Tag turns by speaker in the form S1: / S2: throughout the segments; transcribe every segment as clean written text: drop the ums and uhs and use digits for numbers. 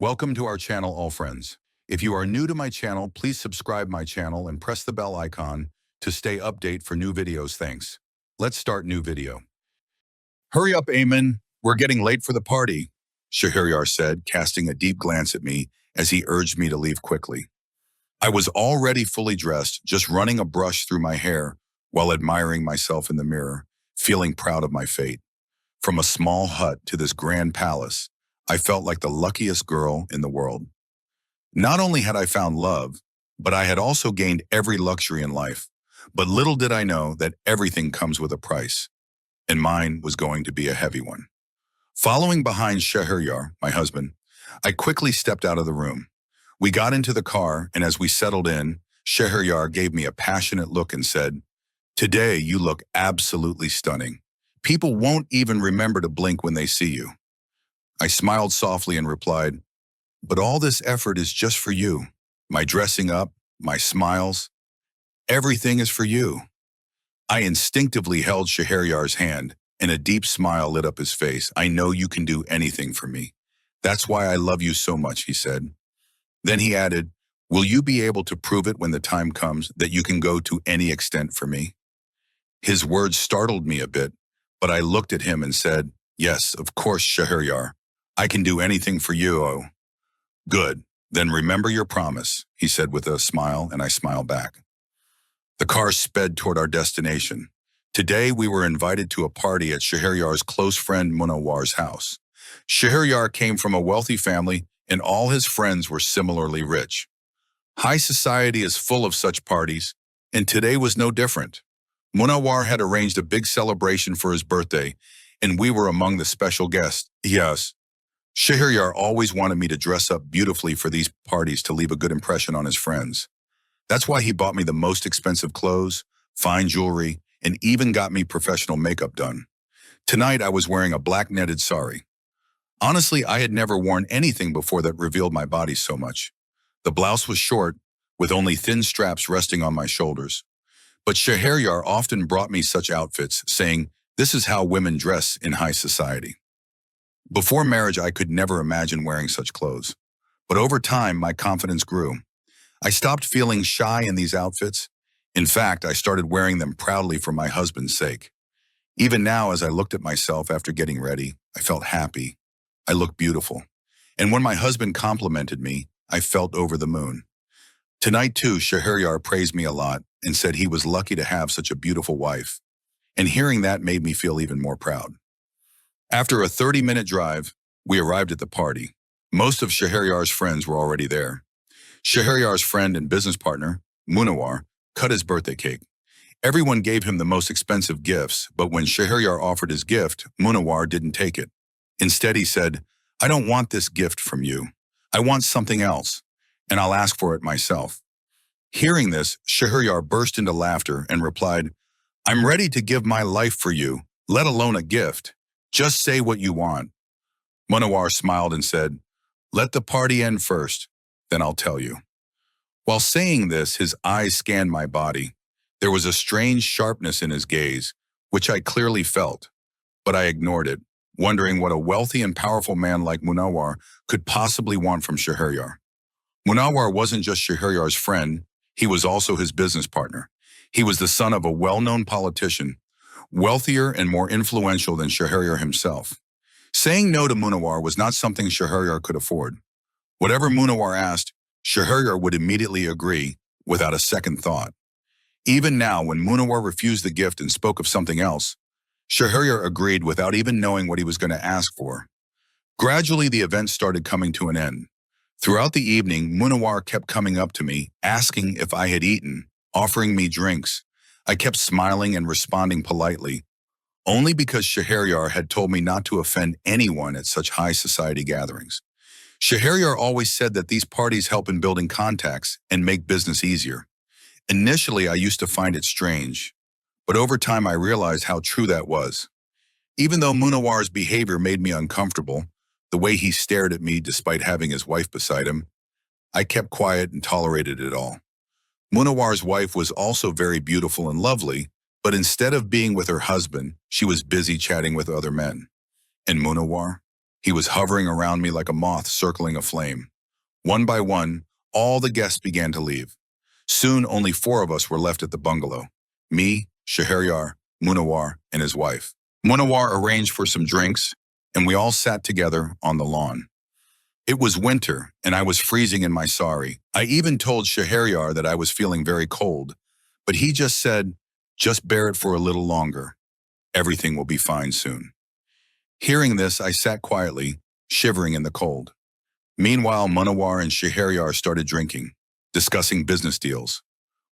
S1: Welcome to our channel, all friends. If you are new to my channel, please subscribe my channel and press the bell icon to stay update for new videos. Thanks. Let's start new video. Hurry up, Eamon. We're getting late for the party, Shahryar said, casting a deep glance at me as he urged me to leave quickly. I was already fully dressed, just running a brush through my hair while admiring myself in the mirror, feeling proud of my fate. From a small hut to this grand palace, I felt like the luckiest girl in the world. Not only had I found love, but I had also gained every luxury in life. But little did I know that everything comes with a price, and mine was going to be a heavy one. Following behind Shahryar, my husband, I quickly stepped out of the room. We got into the car, and as we settled in, Shahryar gave me a passionate look and said, "Today you look absolutely stunning. People won't even remember to blink when they see you." I smiled softly and replied, "But all this effort is just for you. My dressing up, my smiles, everything is for you." I instinctively held Shahryar's hand, and a deep smile lit up his face. "I know you can do anything for me. That's why I love you so much," he said. Then he added, "Will you be able to prove it when the time comes that you can go to any extent for me?" His words startled me a bit, but I looked at him and said, "Yes, of course, Shahryar. I can do anything for you, oh." "Good. Then remember your promise," he said with a smile, and I smiled back. The car sped toward our destination. Today, we were invited to a party at Shahryar's close friend Munawar's house. Shahryar came from a wealthy family, and all his friends were similarly rich. High society is full of such parties, and today was no different. Munawar had arranged a big celebration for his birthday, and we were among the special guests. Yes, Shahryar always wanted me to dress up beautifully for these parties to leave a good impression on his friends. That's why he bought me the most expensive clothes, fine jewelry, and even got me professional makeup done. Tonight I was wearing a black netted sari. Honestly, I had never worn anything before that revealed my body so much. The blouse was short, with only thin straps resting on my shoulders. But Shahryar often brought me such outfits, saying, "This is how women dress in high society." Before marriage, I could never imagine wearing such clothes. But over time, my confidence grew. I stopped feeling shy in these outfits. In fact, I started wearing them proudly for my husband's sake. Even now, as I looked at myself after getting ready, I felt happy. I looked beautiful. And when my husband complimented me, I felt over the moon. Tonight, too, Shahryar praised me a lot and said he was lucky to have such a beautiful wife. And hearing that made me feel even more proud. After a 30-minute drive, we arrived at the party. Most of Shahryar's friends were already there. Shahryar's friend and business partner, Munawar, cut his birthday cake. Everyone gave him the most expensive gifts, but when Shahryar offered his gift, Munawar didn't take it. Instead, he said, "I don't want this gift from you. I want something else, and I'll ask for it myself." Hearing this, Shahryar burst into laughter and replied, "I'm ready to give my life for you, let alone a gift. Just say what you want." Munawar smiled and said, "Let the party end first, then I'll tell you." While saying this, his eyes scanned my body. There was a strange sharpness in his gaze, which I clearly felt, but I ignored it, wondering what a wealthy and powerful man like Munawar could possibly want from Shahryar. Munawar wasn't just Shahryar's friend, he was also his business partner. He was the son of a well-known politician, wealthier and more influential than Shahryar himself. Saying no to Munawar was not something Shahryar could afford. Whatever Munawar asked, Shahryar would immediately agree without a second thought. Even now, when Munawar refused the gift and spoke of something else, Shahryar agreed without even knowing what he was going to ask for. Gradually, the event started coming to an end. Throughout the evening, Munawar kept coming up to me, asking if I had eaten, offering me drinks. I kept smiling and responding politely, only because Shahryar had told me not to offend anyone at such high society gatherings. Shahryar always said that these parties help in building contacts and make business easier. Initially, I used to find it strange, but over time I realized how true that was. Even though Munawar's behavior made me uncomfortable, the way he stared at me despite having his wife beside him, I kept quiet and tolerated it all. Munawar's wife was also very beautiful and lovely, but instead of being with her husband, she was busy chatting with other men. And Munawar? He was hovering around me like a moth circling a flame. One by one, all the guests began to leave. Soon, only four of us were left at the bungalow. Me, Shahryar, Munawar, and his wife. Munawar arranged for some drinks, and we all sat together on the lawn. It was winter, and I was freezing in my sari. I even told Shahryar that I was feeling very cold, but he just said, "Just bear it for a little longer. Everything will be fine soon." Hearing this, I sat quietly, shivering in the cold. Meanwhile, Munawar and Shahryar started drinking, discussing business deals.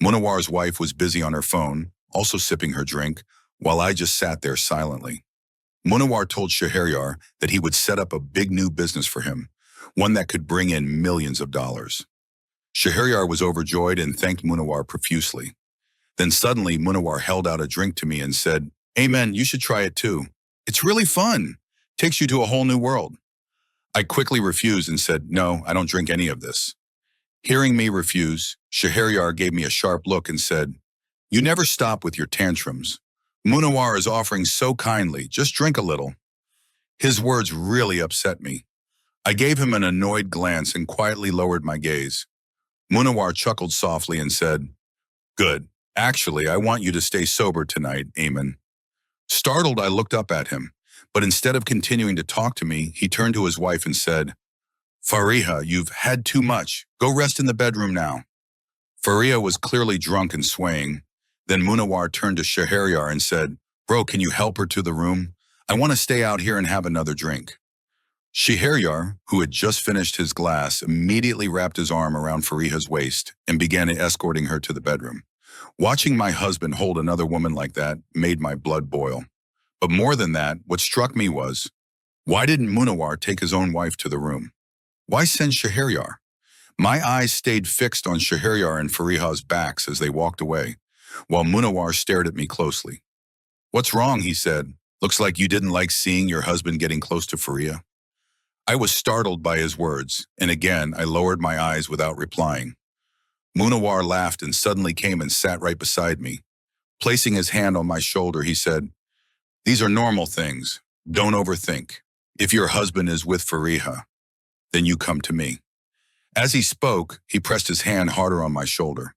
S1: Munawar's wife was busy on her phone, also sipping her drink, while I just sat there silently. Munawar told Shahryar that he would set up a big new business for him, one that could bring in millions of dollars. Shahryar was overjoyed and thanked Munawar profusely. Then suddenly, Munawar held out a drink to me and said, "Amen, you should try it too. It's really fun. Takes you to a whole new world." I quickly refused and said, "No, I don't drink any of this." Hearing me refuse, Shahryar gave me a sharp look and said, "You never stop with your tantrums. Munawar is offering so kindly, just drink a little." His words really upset me. I gave him an annoyed glance and quietly lowered my gaze. Munawar chuckled softly and said, "Good. Actually, I want you to stay sober tonight, Amen." Startled, I looked up at him, but instead of continuing to talk to me, he turned to his wife and said, "Fariha, you've had too much. Go rest in the bedroom now." Fariha was clearly drunk and swaying. Then Munawar turned to Shahryar and said, "Bro, can you help her to the room? I want to stay out here and have another drink." Shahryar, who had just finished his glass, immediately wrapped his arm around Fariha's waist and began escorting her to the bedroom. Watching my husband hold another woman like that made my blood boil. But more than that, what struck me was, why didn't Munawar take his own wife to the room? Why send Shahryar? My eyes stayed fixed on Shahryar and Fariha's backs as they walked away, while Munawar stared at me closely. "What's wrong?" he said. "Looks like you didn't like seeing your husband getting close to Fariha." I was startled by his words, and again I lowered my eyes without replying. Munawar laughed and suddenly came and sat right beside me. Placing his hand on my shoulder, he said, "These are normal things. Don't overthink. If your husband is with Fariha, then you come to me." As he spoke, he pressed his hand harder on my shoulder.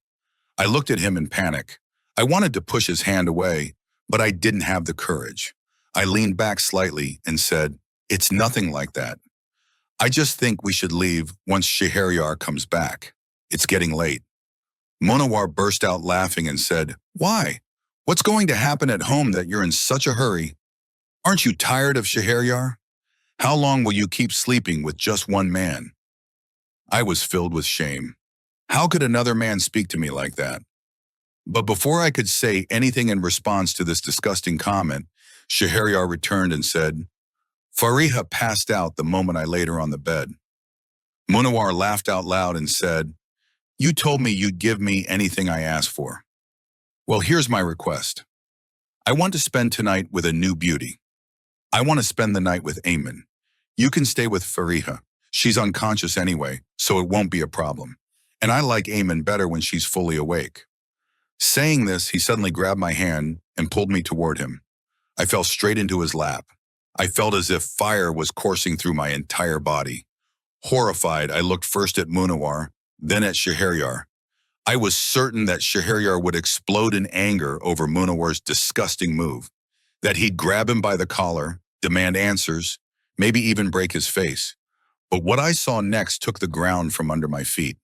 S1: I looked at him in panic. I wanted to push his hand away, but I didn't have the courage. I leaned back slightly and said, "It's nothing like that. I just think we should leave once Shahryar comes back. It's getting late." Munawar burst out laughing and said, "Why? What's going to happen at home that you're in such a hurry? Aren't you tired of Shahryar? How long will you keep sleeping with just one man?" I was filled with shame. How could another man speak to me like that? But before I could say anything in response to this disgusting comment, Shahryar returned and said, "Fariha passed out the moment I laid her on the bed." Munawar laughed out loud and said, "You told me you'd give me anything I asked for. Well, here's my request. I want to spend tonight with a new beauty. I want to spend the night with Amen. You can stay with Fariha. She's unconscious anyway, so it won't be a problem. And I like Amen better when she's fully awake." Saying this, he suddenly grabbed my hand and pulled me toward him. I fell straight into his lap. I felt as if fire was coursing through my entire body. Horrified, I looked first at Munawar, then at Shahryar. I was certain that Shahryar would explode in anger over Munawar's disgusting move, that he'd grab him by the collar, demand answers, maybe even break his face. But what I saw next took the ground from under my feet.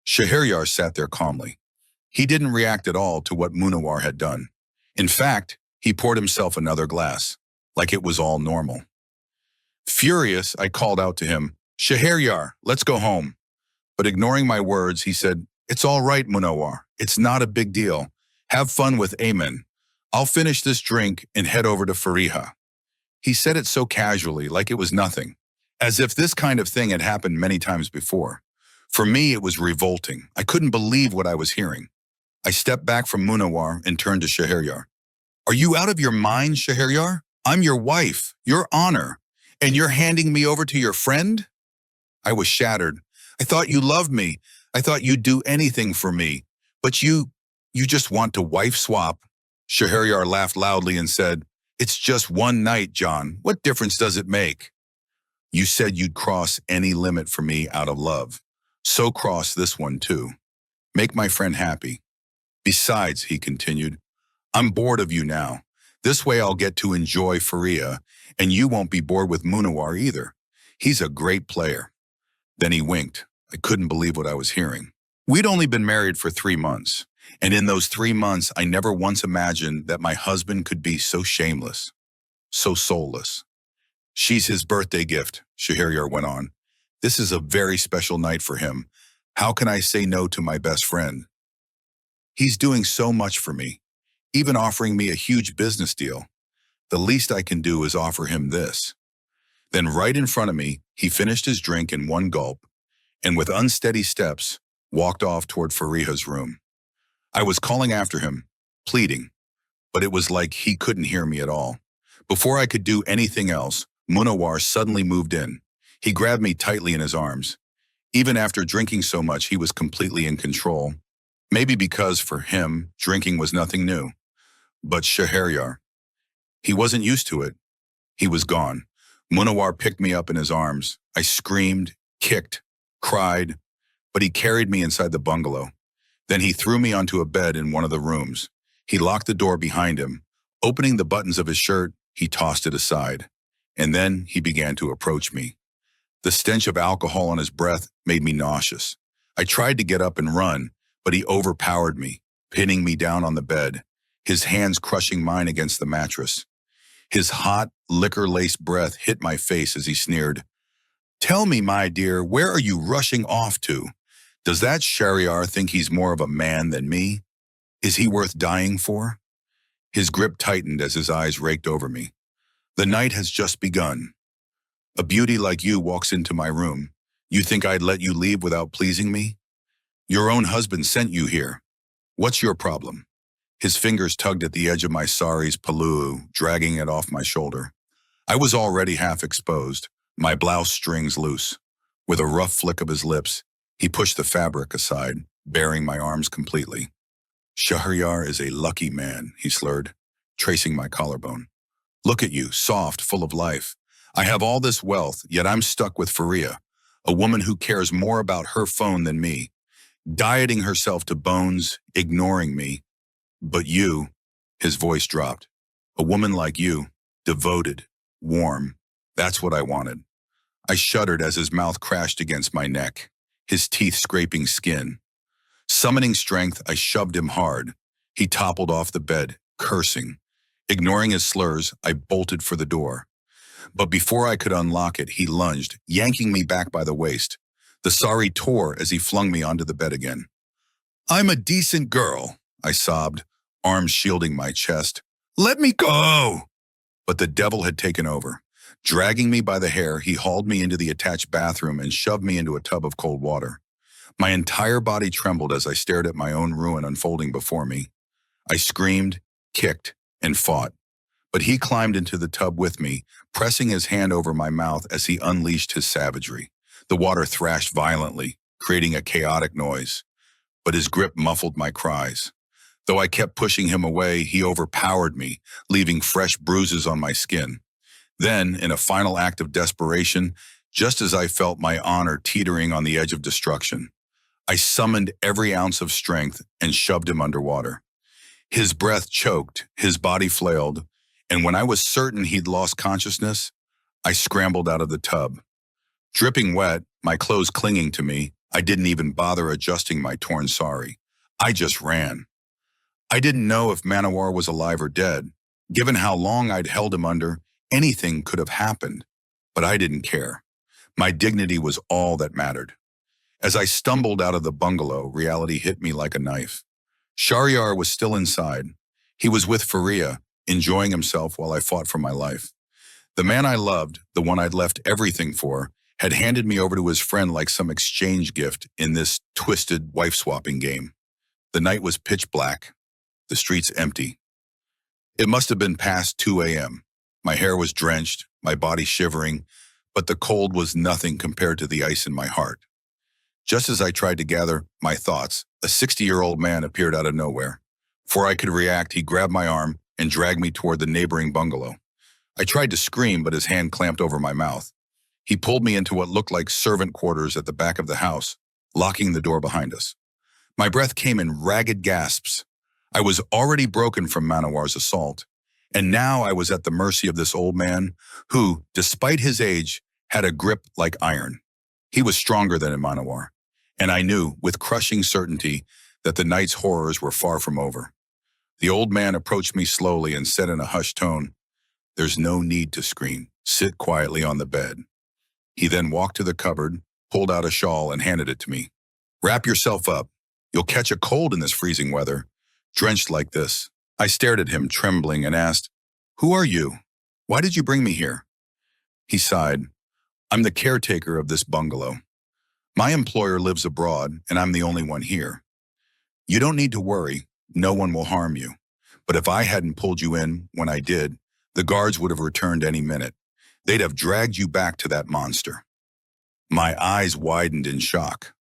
S1: Shahryar sat there calmly. He didn't react at all to what Munawar had done. In fact, he poured himself another glass, like it was all normal. Furious, I called out to him, "Shahryar, let's go home." But ignoring my words, he said, "It's all right, Munawar. It's not a big deal. Have fun with Amen. I'll finish this drink and head over to Fariha." He said it so casually, like it was nothing, as if this kind of thing had happened many times before. For me, it was revolting. I couldn't believe what I was hearing. I stepped back from Munawar and turned to Shahryar. "Are you out of your mind, Shahryar? I'm your wife, your honor, and you're handing me over to your friend?" I was shattered. "I thought you loved me. I thought you'd do anything for me. But you just want to wife swap." Shahryar laughed loudly and said, "It's just one night, John. What difference does it make?" You said you'd cross any limit for me out of love. So cross this one too. Make my friend happy. Besides, he continued, I'm bored of you now. This way I'll get to enjoy Faria, and you won't be bored with Munawar either. He's a great player. Then he winked. I couldn't believe what I was hearing. We'd only been married for 3 months, and in those 3 months, I never once imagined that my husband could be so shameless, so soulless. She's his birthday gift, Shahryar went on. This is a very special night for him. How can I say no to my best friend? He's doing so much for me, even offering me a huge business deal. The least I can do is offer him this. Then right in front of me, he finished his drink in one gulp, and with unsteady steps, walked off toward Fariha's room. I was calling after him, pleading, but it was like he couldn't hear me at all. Before I could do anything else, Munawar suddenly moved in. He grabbed me tightly in his arms. Even after drinking so much, he was completely in control. Maybe because, for him, drinking was nothing new. But Shahryar, he wasn't used to it. He was gone. Munawar picked me up in his arms. I screamed, kicked, cried, but he carried me inside the bungalow. Then he threw me onto a bed in one of the rooms. He locked the door behind him. Opening the buttons of his shirt, he tossed it aside. And then he began to approach me. The stench of alcohol on his breath made me nauseous. I tried to get up and run, but he overpowered me, pinning me down on the bed, his hands crushing mine against the mattress. His hot, liquor-laced breath hit my face as he sneered. Tell me, my dear, where are you rushing off to? Does that Shahryar think he's more of a man than me? Is he worth dying for? His grip tightened as his eyes raked over me. The night has just begun. A beauty like you walks into my room. You think I'd let you leave without pleasing me? Your own husband sent you here. What's your problem? His fingers tugged at the edge of my sari's palulu, dragging it off my shoulder. I was already half exposed, my blouse strings loose. With a rough flick of his lips, he pushed the fabric aside, baring my arms completely. Shahryar is a lucky man, he slurred, tracing my collarbone. Look at you, soft, full of life. I have all this wealth, yet I'm stuck with Faria, a woman who cares more about her phone than me, dieting herself to bones, ignoring me. But you, his voice dropped, a woman like you, devoted, warm, that's what I wanted. I shuddered as his mouth crashed against my neck, his teeth scraping skin. Summoning strength, I shoved him hard. He toppled off the bed, cursing. Ignoring his slurs, I bolted for the door. But before I could unlock it, he lunged, yanking me back by the waist. The sari tore as he flung me onto the bed again. I'm a decent girl, I sobbed, arms shielding my chest. Let me go! But the devil had taken over. Dragging me by the hair, he hauled me into the attached bathroom and shoved me into a tub of cold water. My entire body trembled as I stared at my own ruin unfolding before me. I screamed, kicked, and fought. But he climbed into the tub with me, pressing his hand over my mouth as he unleashed his savagery. The water thrashed violently, creating a chaotic noise. But his grip muffled my cries. Though I kept pushing him away, he overpowered me, leaving fresh bruises on my skin. Then, in a final act of desperation, just as I felt my honor teetering on the edge of destruction, I summoned every ounce of strength and shoved him underwater. His breath choked, his body flailed, and when I was certain he'd lost consciousness, I scrambled out of the tub. Dripping wet, my clothes clinging to me, I didn't even bother adjusting my torn sari. I just ran. I didn't know if Manowar was alive or dead. Given how long I'd held him under, anything could have happened, but I didn't care. My dignity was all that mattered. As I stumbled out of the bungalow, reality hit me like a knife. Shahryar was still inside. He was with Faria, enjoying himself while I fought for my life. The man I loved, the one I'd left everything for, had handed me over to his friend like some exchange gift in this twisted wife-swapping game. The night was pitch black, the streets empty. It must have been past 2 a.m. My hair was drenched, my body shivering, but the cold was nothing compared to the ice in my heart. Just as I tried to gather my thoughts, a 60-year-old man appeared out of nowhere. Before I could react, he grabbed my arm and dragged me toward the neighboring bungalow. I tried to scream, but his hand clamped over my mouth. He pulled me into what looked like servant quarters at the back of the house, locking the door behind us. My breath came in ragged gasps. I was already broken from Manowar's assault, and now I was at the mercy of this old man who, despite his age, had a grip like iron. He was stronger than Manowar, and I knew, with crushing certainty, that the night's horrors were far from over. The old man approached me slowly and said in a hushed tone, "There's no need to scream. Sit quietly on the bed." He then walked to the cupboard, pulled out a shawl, and handed it to me. "Wrap yourself up. You'll catch a cold in this freezing weather, drenched like this." I stared at him, trembling, and asked, "Who are you? Why did you bring me here?" He sighed. "I'm the caretaker of this bungalow. My employer lives abroad, and I'm the only one here. You don't need to worry. No one will harm you. But if I hadn't pulled you in when I did, the guards would have returned any minute. They'd have dragged you back to that monster." My eyes widened in shock.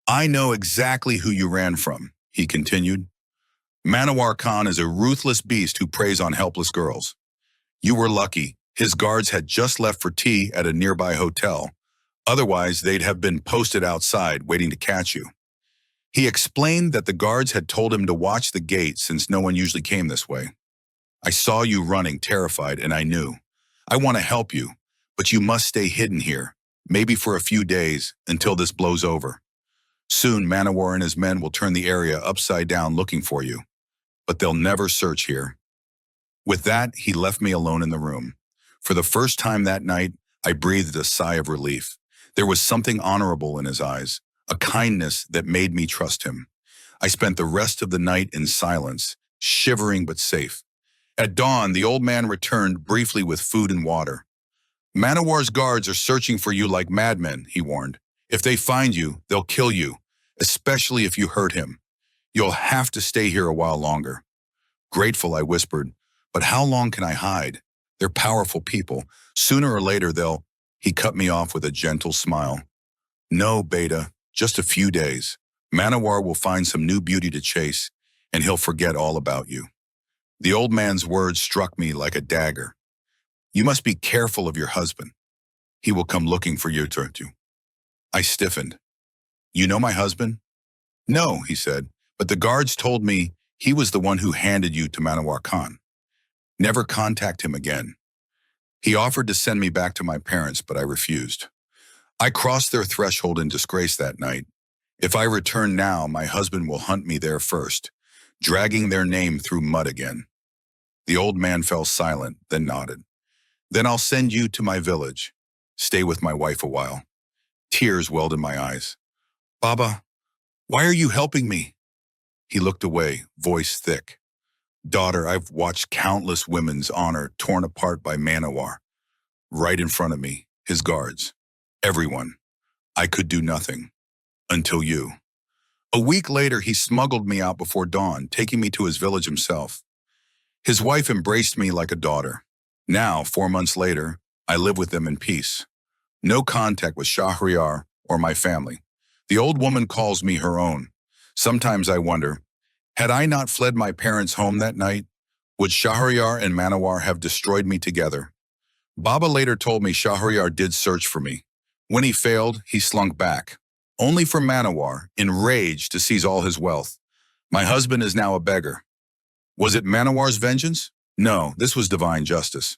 S1: "I know exactly who you ran from," he continued. "Manowar Khan is a ruthless beast who preys on helpless girls. You were lucky. His guards had just left for tea at a nearby hotel. Otherwise, they'd have been posted outside waiting to catch you." He explained that the guards had told him to watch the gate since no one usually came this way. "I saw you running, terrified, and I knew. I want to help you, but you must stay hidden here, maybe for a few days, until this blows over. Soon, Manowar and his men will turn the area upside down looking for you, but they'll never search here." With that, he left me alone in the room. For the first time that night, I breathed a sigh of relief. There was something honorable in his eyes, a kindness that made me trust him. I spent the rest of the night in silence, shivering but safe. At dawn, the old man returned briefly with food and water. "Manowar's guards are searching for you like madmen," he warned. "If they find you, they'll kill you, especially if you hurt him. You'll have to stay here a while longer." Grateful, I whispered, "But how long can I hide? They're powerful people. Sooner or later they'll—" He cut me off with a gentle smile. "No, Beta, just a few days. Manowar will find some new beauty to chase, and he'll forget all about you." The old man's words struck me like a dagger. "You must be careful of your husband. He will come looking for you to hurt you." I stiffened. "You know my husband?" "No," he said, "but the guards told me he was the one who handed you to Manowar Khan. Never contact him again." He offered to send me back to my parents, but I refused. I crossed their threshold in disgrace that night. If I return now, my husband will hunt me there first, dragging their name through mud again. The old man fell silent, then nodded. "Then I'll send you to my village. Stay with my wife a while." Tears welled in my eyes. "Baba, why are you helping me?" He looked away, voice thick. "Daughter, I've watched countless women's honor torn apart by Manowar. Right in front of me, his guards. Everyone. I could do nothing. Until you." A week later, he smuggled me out before dawn, taking me to his village himself. His wife embraced me like a daughter. Now, 4 months later, I live with them in peace. No contact with Shahryar or my family. The old woman calls me her own. Sometimes I wonder, had I not fled my parents' home that night, would Shahryar and Manowar have destroyed me together? Baba later told me Shahryar did search for me. When he failed, he slunk back. Only for Manowar, enraged to seize all his wealth. My husband is now a beggar. Was it Manowar's vengeance? No, this was divine justice.